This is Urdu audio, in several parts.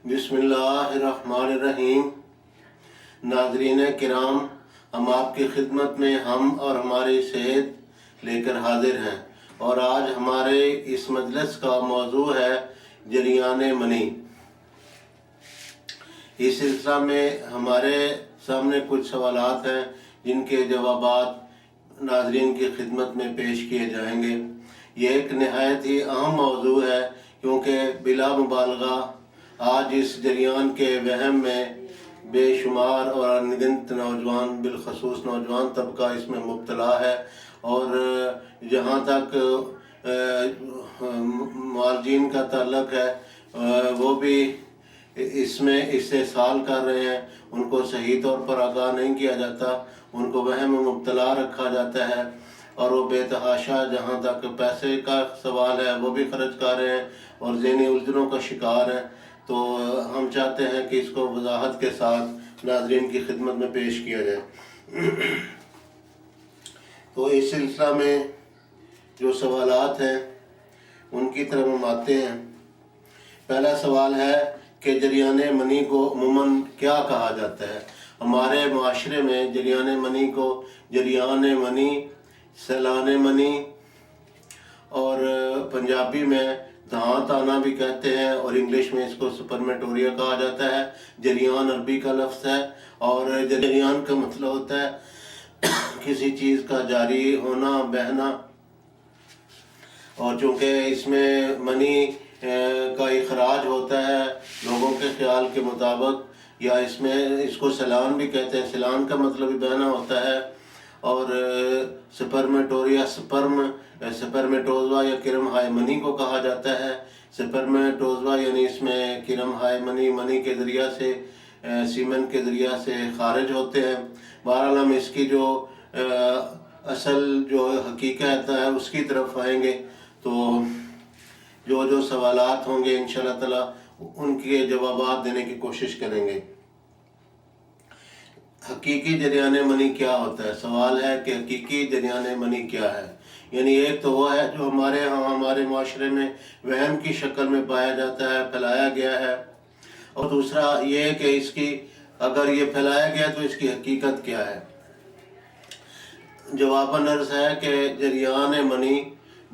بسم اللہ الرحمن الرحیم۔ ناظرین کرام، ہم آپ کی خدمت میں ہم اور ہماری صحت لے کر حاضر ہیں، اور آج ہمارے اس مجلس کا موضوع ہے جریان منی۔ اس سلسلہ میں ہمارے سامنے کچھ سوالات ہیں جن کے جوابات ناظرین کی خدمت میں پیش کیے جائیں گے۔ یہ ایک نہایت ہی اہم موضوع ہے، کیونکہ بلا مبالغہ آج اس جریان کے وہم میں بے شمار اور انگنت نوجوان، بالخصوص نوجوان طبقہ اس میں مبتلا ہے، اور جہاں تک معالجین کا تعلق ہے وہ بھی اس میں استحصال کر رہے ہیں۔ ان کو صحیح طور پر آگاہ نہیں کیا جاتا، ان کو وہم میں مبتلا رکھا جاتا ہے، اور وہ بے تحاشا جہاں تک پیسے کا سوال ہے وہ بھی خرچ کر رہے ہیں اور ذہنی الجھنوں کا شکار ہیں۔ تو ہم چاہتے ہیں کہ اس کو وضاحت کے ساتھ ناظرین کی خدمت میں پیش کیا جائے۔ تو اس سلسلہ میں جو سوالات ہیں ان کی طرف ہم آتے ہیں۔ پہلا سوال ہے کہ جریان منی کو عموماً کیا کہا جاتا ہے؟ ہمارے معاشرے میں جریان منی کو جریان منی، سیلان منی، اور پنجابی میں دھانت آنا بھی کہتے ہیں، اور انگلش میں اس کو سپرمیٹوریا کہا جاتا ہے۔ جریان عربی کا لفظ ہے، اور جریان کا مطلب ہوتا ہے کسی چیز کا جاری ہونا، بہنا، اور چونکہ اس میں منی کا اخراج ہوتا ہے لوگوں کے خیال کے مطابق، یا اس کو سیلان بھی کہتے ہیں۔ سیلان کا مطلب بھی بہنا ہوتا ہے، اور سپرمیٹوریا سپرمیٹوزوا یا کرم ہائے منی کو کہا جاتا ہے۔ سپرمیٹوزوا یعنی اس میں کرم ہائے منی کے ذریعہ سے، سیمن کے ذریعہ سے خارج ہوتے ہیں۔ بہرحال ہم اس کی جو اصل جو حقیقت ہے اس کی طرف آئیں گے، تو جو سوالات ہوں گے انشاءاللہ تعالی ان کے جوابات دینے کی کوشش کریں گے۔ حقیقی جریان منی کیا ہوتا ہے؟ سوال ہے کہ حقیقی جریان منی کیا ہے؟ یعنی ایک تو وہ ہے جو ہمارے معاشرے میں وہم کی شکل میں پایا جاتا ہے، پھیلایا گیا ہے، اور دوسرا یہ کہ اس کی اگر یہ پھیلایا گیا تو اس کی حقیقت کیا ہے؟ جواباً عرض ہے کہ جریان منی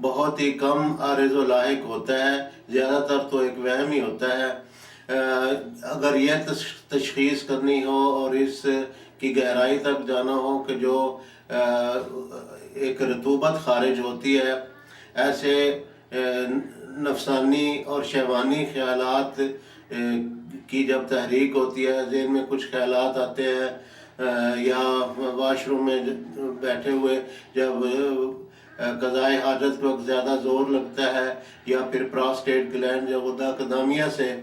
بہت ہی کم عارض و لاحق ہوتا ہے، زیادہ تر تو ایک وہم ہی ہوتا ہے۔ اگر یہ تشخیص کرنی ہو اور اس کی گہرائی تک جانا ہو کہ جو ایک رطوبت خارج ہوتی ہے، ایسے نفسانی اور شیطانی خیالات کی جب تحریک ہوتی ہے، ذہن میں کچھ خیالات آتے ہیں، یا واش روم میں بیٹھے ہوئے جب قضائے حاجت کے وقت زیادہ زور لگتا ہے، یا پھر پراسٹیٹ گلینڈ یا غدہ قدامیہ سے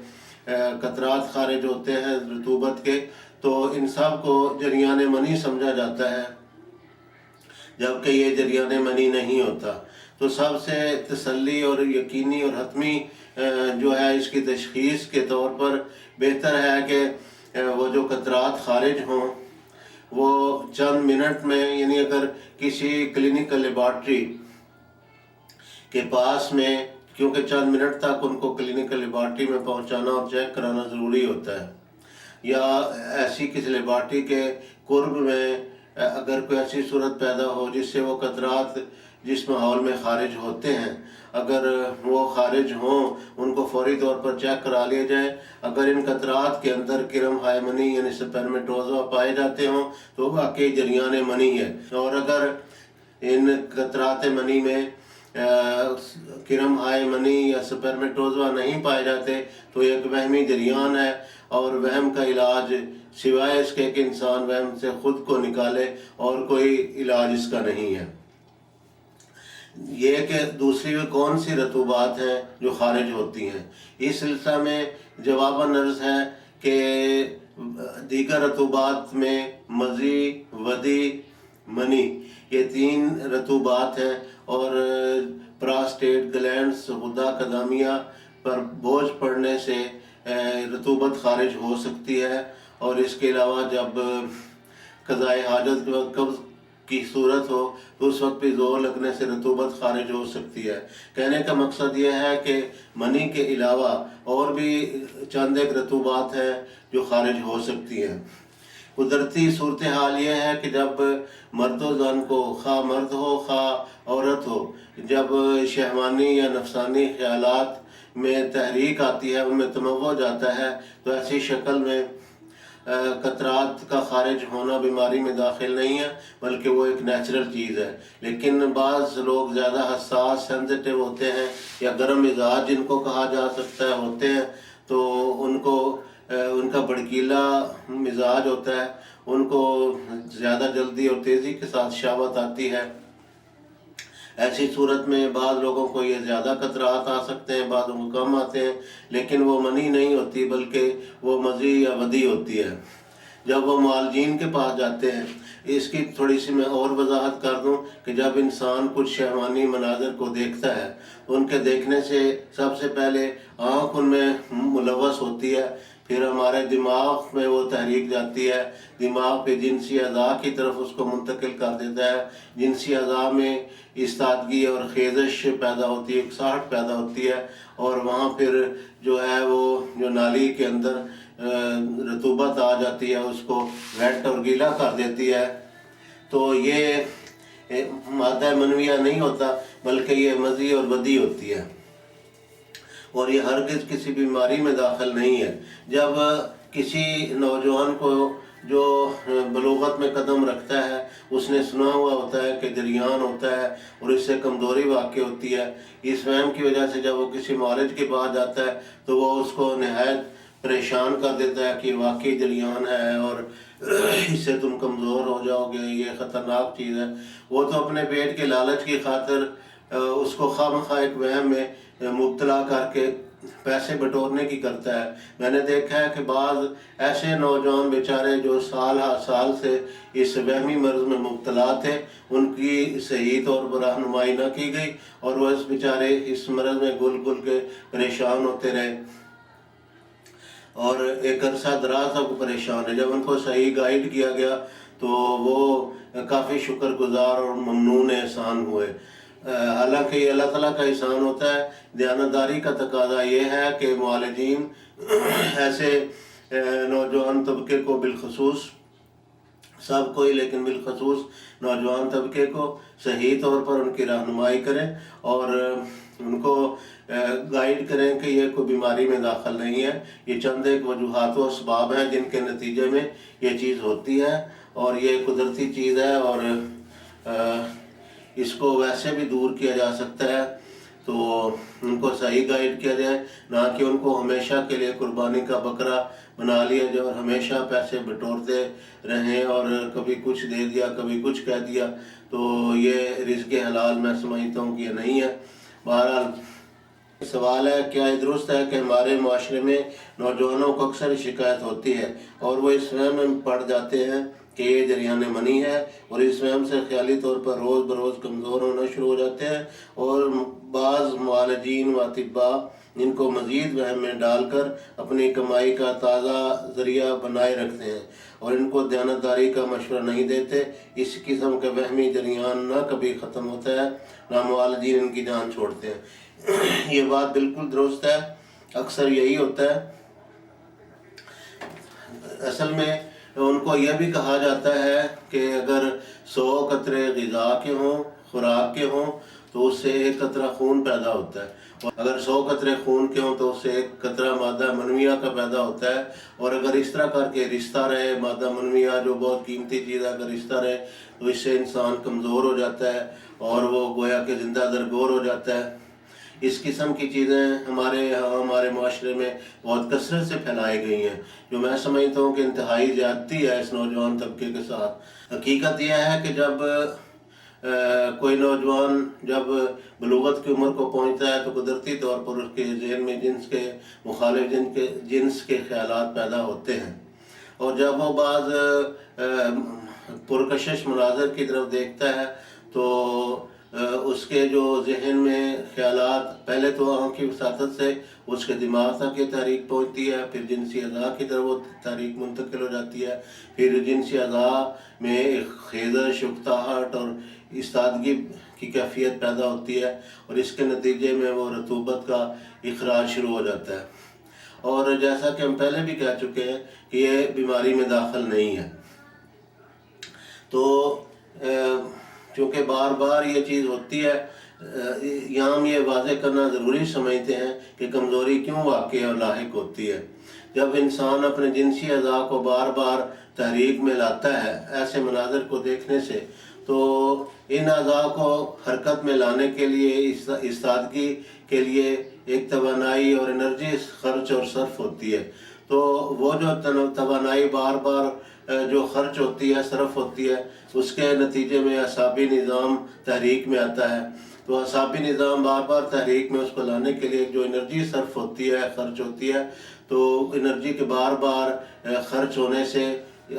قطرات خارج ہوتے ہیں رطوبت کے، تو ان سب کو جریان منی سمجھا جاتا ہے، جبکہ یہ جریان منی نہیں ہوتا۔ تو سب سے تسلی اور یقینی اور حتمی جو ہے اس کی تشخیص کے طور پر بہتر ہے کہ وہ جو قطرات خارج ہوں وہ چند منٹ میں، یعنی اگر کسی کلینکل لیبارٹری کے پاس میں، کیونکہ چند منٹ تک ان کو کلینکل لیبارٹری میں پہنچانا اور چیک کرانا ضروری ہوتا ہے، یا ایسی کسی لیبارٹری کے قرب میں اگر کوئی ایسی صورت پیدا ہو جس سے وہ قطرات جس ماحول میں خارج ہوتے ہیں، اگر وہ خارج ہوں ان کو فوری طور پر چیک کرا لیا جائے۔ اگر ان قطرات کے اندر کرم ہائے منی یعنی سپرمیٹوزوا پائے جاتے ہوں تو واقعی جریان منی ہے، اور اگر ان قطرات منی میں کرم ہائے منی یا سپرمیٹوزوا نہیں پائے جاتے تو ایک وہمی جریان ہے، اور وہم کا علاج سوائے اس کے کہ انسان وہم سے خود کو نکالے اور کوئی علاج اس کا نہیں ہے۔ یہ کہ دوسری کون سی رطوبات ہیں جو خارج ہوتی ہیں؟ اس سلسلہ میں جواباً عرض ہے کہ دیگر رطوبات میں مزی، ودی، منی، یہ تین رطوبات ہیں، اور پراسٹیٹ گلینڈز، غدہ قدامیہ پر بوجھ پڑنے سے رطوبت خارج ہو سکتی ہے، اور اس کے علاوہ جب قضائے حاجت کے وقت قبض کی صورت ہو تو اس وقت بھی زور لگنے سے رطوبت خارج ہو سکتی ہے۔ کہنے کا مقصد یہ ہے کہ منی کے علاوہ اور بھی چند ایک رطوبات ہیں جو خارج ہو سکتی ہیں۔ قدرتی صورتحال یہ ہے کہ جب مرد و زن کو، خواہ مرد ہو خواہ عورت ہو، جب شہوانی یا نفسانی خیالات میں تحریک آتی ہے، ان میں تنوع جاتا ہے، تو ایسی شکل میں قطرات کا خارج ہونا بیماری میں داخل نہیں ہے، بلکہ وہ ایک نیچرل چیز ہے۔ لیکن بعض لوگ زیادہ حساس، سینسیٹیو ہوتے ہیں، یا گرم مزاج جن کو کہا جا سکتا ہے ہوتے ہیں، تو ان کا بھڑکیلا مزاج ہوتا ہے، ان کو زیادہ جلدی اور تیزی کے ساتھ شہوت آتی ہے۔ ایسی صورت میں بعض لوگوں کو یہ زیادہ قطرات آ سکتے ہیں، بعضوں کو کم آتے ہیں، لیکن وہ منی نہیں ہوتی بلکہ وہ مزی یا ودی ہوتی ہے۔ جب وہ معالجین کے پاس جاتے ہیں، اس کی تھوڑی سی میں اور وضاحت کر دوں کہ جب انسان کچھ شہوانی مناظر کو دیکھتا ہے، ان کے دیکھنے سے سب سے پہلے آنکھ ان میں ملوث ہوتی ہے، پھر ہمارے دماغ میں وہ تحریک جاتی ہے، دماغ پہ جنسی اعضاء کی طرف اس کو منتقل کر دیتا ہے، جنسی اعضاء میں استادگی اور خیزش پیدا ہوتی ہے، اکساہٹ پیدا ہوتی ہے، اور وہاں پھر جو ہے وہ جو نالی کے اندر رطوبت آ جاتی ہے، اس کو ویٹ اور گیلا کر دیتی ہے۔ تو یہ مادہ منویہ نہیں ہوتا بلکہ یہ مزی اور ودی ہوتی ہے، اور یہ ہرگز کسی بیماری میں داخل نہیں ہے۔ جب کسی نوجوان کو جو بلوغت میں قدم رکھتا ہے، اس نے سنا ہوا ہوتا ہے کہ جریان ہوتا ہے اور اس سے کمزوری واقع ہوتی ہے، اس وہم کی وجہ سے جب وہ کسی معالج کے پاس جاتا ہے تو وہ اس کو نہایت پریشان کر دیتا ہے کہ واقعی جریان ہے اور اس سے تم کمزور ہو جاؤ گے، یہ خطرناک چیز ہے۔ وہ تو اپنے پیٹ کے لالچ کی خاطر اس کو خواہ مخواہ ایک وہم میں مبتلا کر کے پیسے بٹورنے کی کرتا ہے۔ میں نے دیکھا ہے کہ بعض ایسے نوجوان بیچارے جو سال ہر سال سے اس وہمی مرض میں مبتلا تھے، ان کی صحیح طور پر رہنمائی نہ کی گئی اور وہ اس بیچارے اس مرض میں گل گل کے پریشان ہوتے رہے، اور ایک عرصہ دراز تک پریشان ہے۔ جب ان کو صحیح گائیڈ کیا گیا تو وہ کافی شکر گزار اور ممنون احسان ہوئے۔ حالانکہ یہ اللہ تعالیٰ کا احسان ہوتا ہے۔ دیانتداری کا تقاضا یہ ہے کہ معالجین ایسے نوجوان طبقے کو بالخصوص، سب کوئی لیکن بالخصوص نوجوان طبقے کو صحیح طور پر ان کی رہنمائی کریں اور ان کو گائیڈ کریں کہ یہ کوئی بیماری میں داخل نہیں ہے، یہ چند ایک وجوہات و اسباب ہیں جن کے نتیجے میں یہ چیز ہوتی ہے، اور یہ قدرتی چیز ہے اور اس کو ویسے بھی دور کیا جا سکتا ہے۔ تو ان کو صحیح گائیڈ کیا جائے، نہ کہ ان کو ہمیشہ کے لیے قربانی کا بکرا بنا لیا جائے اور ہمیشہ پیسے بٹورتے رہیں اور کبھی کچھ دے دیا کبھی کچھ کہہ دیا۔ تو یہ رزق حلال میں سمجھتا ہوں کہ یہ نہیں ہے۔ بہرحال سوال ہے، کیا یہ درست ہے کہ ہمارے معاشرے میں نوجوانوں کو اکثر شکایت ہوتی ہے اور وہ اس وہم میں پڑ جاتے ہیں کہ یہ جریان منی ہے، اور اس وہم سے خیالی طور پر روز بروز کمزور ہونا شروع ہو جاتے ہیں، اور بعض معالجین و اطباء ان کو مزید وہم میں ڈال کر اپنی کمائی کا تازہ ذریعہ بنائے رکھتے ہیں اور ان کو دیانتداری کا مشورہ نہیں دیتے۔ اس قسم کا وہمی جریان نہ کبھی ختم ہوتا ہے، نہ معالجین ان کی جان چھوڑتے ہیں۔ یہ بات بالکل درست ہے، اکثر یہی ہوتا ہے۔ اصل میں ان کو یہ بھی کہا جاتا ہے کہ اگر 100 قطرے غذا کے ہوں، خوراک کے ہوں، تو اس سے 1 قطرہ خون پیدا ہوتا ہے، اور اگر 100 قطرے خون کے ہوں تو اس سے 1 قطرہ مادہ منویہ کا پیدا ہوتا ہے۔ اور اگر اس طرح کر کے رشتہ رہے، مادہ منویہ جو بہت قیمتی چیز ہے، اگر رشتہ رہے تو اس سے انسان کمزور ہو جاتا ہے اور وہ گویا کہ زندہ درگور ہو جاتا ہے۔ اس قسم کی چیزیں ہمارے معاشرے میں بہت کثرت سے پھیلائی گئی ہیں، جو میں سمجھتا ہوں کہ انتہائی زیادتی ہے اس نوجوان طبقے کے ساتھ۔ حقیقت یہ ہے کہ جب کوئی نوجوان جب بلوغت کی عمر کو پہنچتا ہے تو قدرتی طور پر اس کے ذہن میں جنس کے مخالف جنس کے خیالات پیدا ہوتے ہیں، اور جب وہ بعض پرکشش مناظر کی طرف دیکھتا ہے تو اس کے جو ذہن میں خیالات پہلے تو آنکھ کی وساطت سے اس کے دماغ تک یہ تحریک پہنچتی ہے، پھر جنسی اعضاء کی طرف وہ تحریک منتقل ہو جاتی ہے، پھر جنسی اعضاء میں ایک خیزش، اکتاہٹ اور ایستادگی کی کیفیت پیدا ہوتی ہے، اور اس کے نتیجے میں وہ رطوبت کا اخراج شروع ہو جاتا ہے۔ اور جیسا کہ ہم پہلے بھی کہہ چکے ہیں کہ یہ بیماری میں داخل نہیں ہے۔ تو چونکہ بار بار یہ چیز ہوتی ہے، یہاں ہم یہ واضح کرنا ضروری سمجھتے ہیں کہ کمزوری کیوں واقع اور لاحق ہوتی ہے۔ جب انسان اپنے جنسی اعضاء کو بار بار تحریک میں لاتا ہے ایسے مناظر کو دیکھنے سے، تو ان اعضاء کو حرکت میں لانے کے لیے، ایستادگی کے لیے ایک توانائی اور انرجی خرچ اور صرف ہوتی ہے۔ تو وہ جو توانائی بار بار جو خرچ ہوتی ہے، صرف ہوتی ہے، اس کے نتیجے میں اعصابی نظام تحریک میں آتا ہے۔ تو اعصابی نظام بار بار تحریک میں اس کو لانے کے لیے جو انرجی صرف ہوتی ہے، خرچ ہوتی ہے، تو انرجی کے بار بار خرچ ہونے سے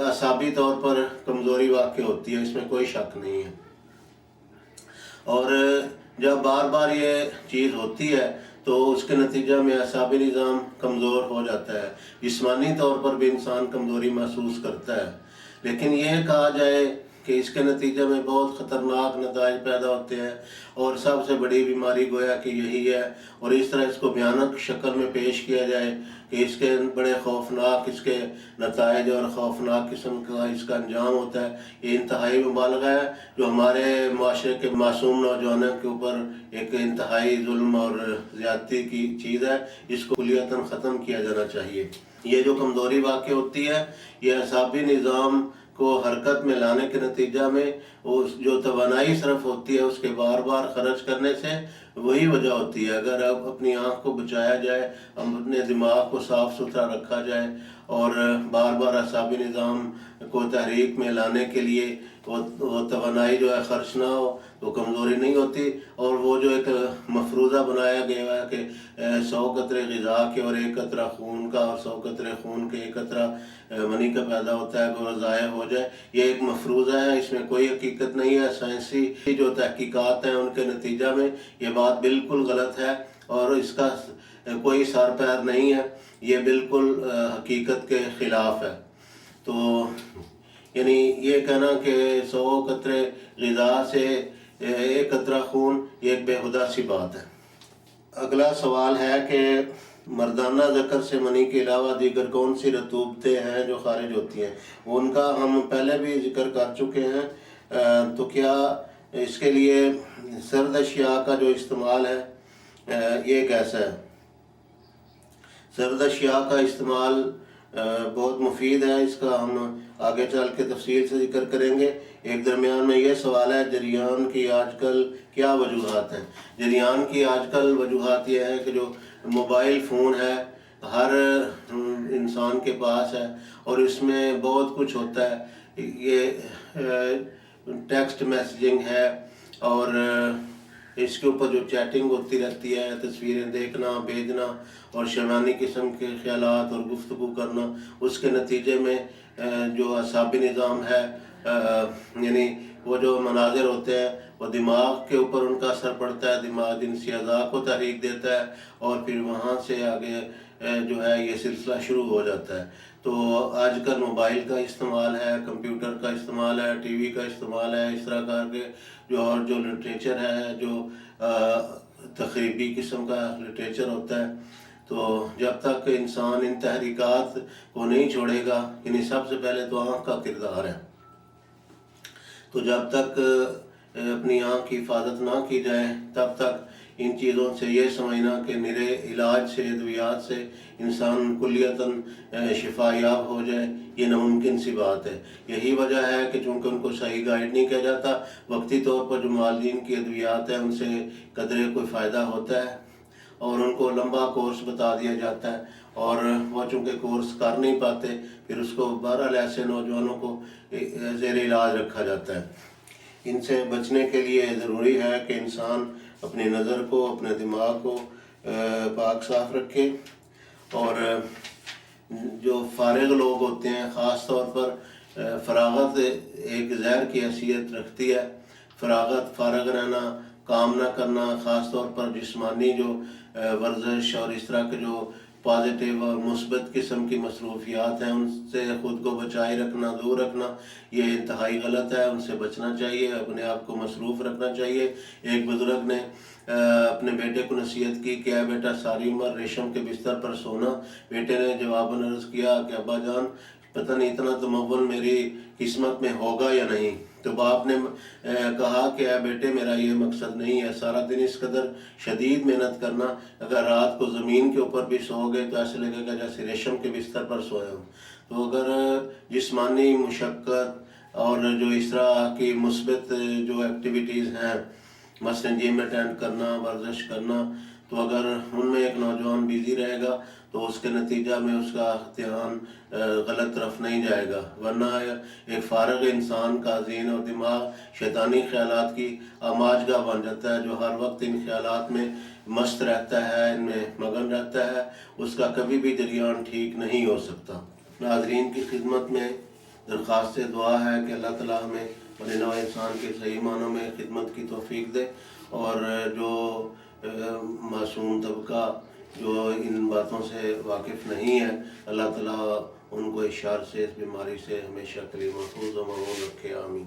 اعصابی طور پر کمزوری واقع ہوتی ہے، اس میں کوئی شک نہیں ہے۔ اور جب بار بار یہ چیز ہوتی ہے تو اس کے نتیجہ میں اعصابی نظام کمزور ہو جاتا ہے، جسمانی طور پر بھی انسان کمزوری محسوس کرتا ہے۔ لیکن یہ کہا جائے کہ اس کے نتیجے میں بہت خطرناک نتائج پیدا ہوتے ہیں، اور سب سے بڑی بیماری گویا کہ یہی ہے، اور اس طرح اس کو بھیانک شکل میں پیش کیا جائے کہ اس کے بڑے خوفناک اس کے نتائج اور خوفناک قسم کا اس کا انجام ہوتا ہے۔ یہ انتہائی مبالغہ ہے جو ہمارے معاشرے کے معصوم نوجوانوں کے اوپر ایک انتہائی ظلم اور زیادتی کی چیز ہے، اس کو کلیتاً ختم کیا جانا چاہیے۔ یہ جو کمزوری واقع ہوتی ہے، یہ اعصابی نظام کو حرکت میں لانے کے نتیجہ میں جو توانائی صرف ہوتی ہے اس کے بار بار خرچ کرنے سے وہی وجہ ہوتی ہے۔ اگر اب اپنی آنکھ کو بچایا جائے، اپنے دماغ کو صاف ستھرا رکھا جائے، اور بار بار اعصابی نظام کو تحریک میں لانے کے لیے وہ توانائی جو ہے خرچ نہ ہو، تو کمزوری نہیں ہوتی۔ اور وہ جو ایک مفروضہ بنایا گیا ہے کہ 100 قطرے غذا کے اور 1 قطرہ خون کا، اور 100 قطرے خون کے 1 قطرہ منی کا پیدا ہوتا ہے کہ وہ ضائع ہو جائے، یہ ایک مفروضہ ہے، اس میں کوئی حقیقت نہیں ہے۔ سائنسی جو تحقیقات ہیں ان کے نتیجہ میں یہ بات بالکل غلط ہے، اور اس کا کوئی سر پیر نہیں ہے، یہ بالکل حقیقت کے خلاف ہے۔ تو یعنی یہ کہنا کہ 100 قطرے غذا سے 1 قطرہ خون، یہ ایک بےہودہ سی بات ہے۔ اگلا سوال ہے کہ مردانہ ذکر سے منی کے علاوہ دیگر کون سی رطوبتیں ہیں جو خارج ہوتی ہیں؟ ان کا ہم پہلے بھی ذکر کر چکے ہیں۔ تو کیا اس کے لیے سرد اشیاء کا جو استعمال ہے یہ کیسا ہے؟ سرد اشیاء کا استعمال بہت مفید ہے، اس کا ہم آگے چل کے تفصیل سے ذکر کریں گے۔ ایک درمیان میں یہ سوال ہے، جریان کی آج کل کیا وجوہات ہیں؟ جریان کی آج کل وجوہات یہ ہے کہ جو موبائل فون ہے ہر انسان کے پاس ہے، اور اس میں بہت کچھ ہوتا ہے۔ یہ ٹیکسٹ میسیجنگ ہے، اور اس کے اوپر جو چیٹنگ ہوتی رہتی ہے، تصویریں دیکھنا، بھیجنا، اور شیطانی قسم کے خیالات اور گفتگو کرنا، اس کے نتیجے میں جو اعصابی نظام ہے، یعنی وہ جو مناظر ہوتے ہیں وہ دماغ کے اوپر ان کا اثر پڑتا ہے، دماغ جنسی اعضاء کو تحریک دیتا ہے، اور پھر وہاں سے آگے جو ہے یہ سلسلہ شروع ہو جاتا ہے۔ تو آج کل موبائل کا استعمال ہے، کمپیوٹر کا استعمال ہے، ٹی وی کا استعمال ہے، اس طرح کر کے جو لٹریچر ہے، جو تخریبی قسم کا لٹریچر ہوتا ہے، تو جب تک انسان ان تحریکات کو نہیں چھوڑے گا، یعنی سب سے پہلے تو آنکھ کا کردار ہے، تو جب تک اپنی آنکھ کی حفاظت نہ کی جائے تب تک ان چیزوں سے یہ سمجھنا کہ نرے علاج سے، ادویات سے انسان کلیتاً شفا یاب ہو جائے، یہ ناممکن سی بات ہے۔ یہی وجہ ہے کہ چونکہ ان کو صحیح گائیڈ نہیں کیا جاتا، وقتی طور پر جو معالجین کی ادویات ہیں ان سے قدرے کوئی فائدہ ہوتا ہے، اور ان کو لمبا کورس بتا دیا جاتا ہے، اور وہ چونکہ کورس کر نہیں پاتے، پھر اس کو بہرحال ایسے نوجوانوں کو زیر علاج رکھا جاتا ہے۔ ان سے بچنے کے لیے ضروری ہے کہ انسان اپنی نظر کو، اپنے دماغ کو پاک صاف رکھے، اور جو فارغ لوگ ہوتے ہیں، خاص طور پر فراغت ایک زہر کی حیثیت رکھتی ہے، فارغ رہنا، کام نہ کرنا، خاص طور پر جسمانی جو ورزش اور اس طرح کے جو پازیٹیو اور مثبت قسم کی مصروفیات ہیں ان سے خود کو بچائے رکھنا، دور رکھنا، یہ انتہائی غلط ہے. ان سے بچنا چاہیے، اپنے آپ کو مصروف رکھنا چاہیے. ایک بزرگ نے اپنے بیٹے کو نصیحت کی کہ اے بیٹا ساری عمر ریشم کے بستر پر سونا. بیٹے نے جواباً عرض کیا کہ ابا جان پتہ نہیں اتنا تمول میری قسمت میں ہوگا یا نہیں. تو باپ نے کہا کہ اے بیٹے میرا یہ مقصد نہیں ہے، سارا دن اس قدر شدید محنت کرنا، اگر رات کو زمین کے اوپر بھی سو گئے تو ایسے لگے گا جیسے ریشم کے بستر پر سوئے ہوں. تو اگر جسمانی مشقت اور جو اس طرح کی مثبت جو ایکٹیویٹیز ہیں، مثلاً جم اٹینڈ کرنا، ورزش کرنا، تو اگر ان میں ایک نوجوان بیزی رہے گا تو اس کے نتیجہ میں اس کا دھیان غلط طرف نہیں جائے گا. ورنہ ایک فارغ انسان کا ذہن اور دماغ شیطانی خیالات کی آماج گاہ بن جاتا ہے، جو ہر وقت ان خیالات میں مست رہتا ہے، ان میں مگن رہتا ہے، اس کا کبھی بھی جریان ٹھیک نہیں ہو سکتا. ناظرین کی خدمت میں درخواست دعا ہے کہ اللہ تعالیٰ ہمیں بنے نوع انسان کے صحیح معنوں میں خدمت کی توفیق دے، اور جو معصوم طبقہ جو ان باتوں سے واقف نہیں ہے، اللہ تعالیٰ ان کو اس شر سے، اس بیماری سے ہمیشہ کے لیے محفوظ و معمون رکھے. آمین.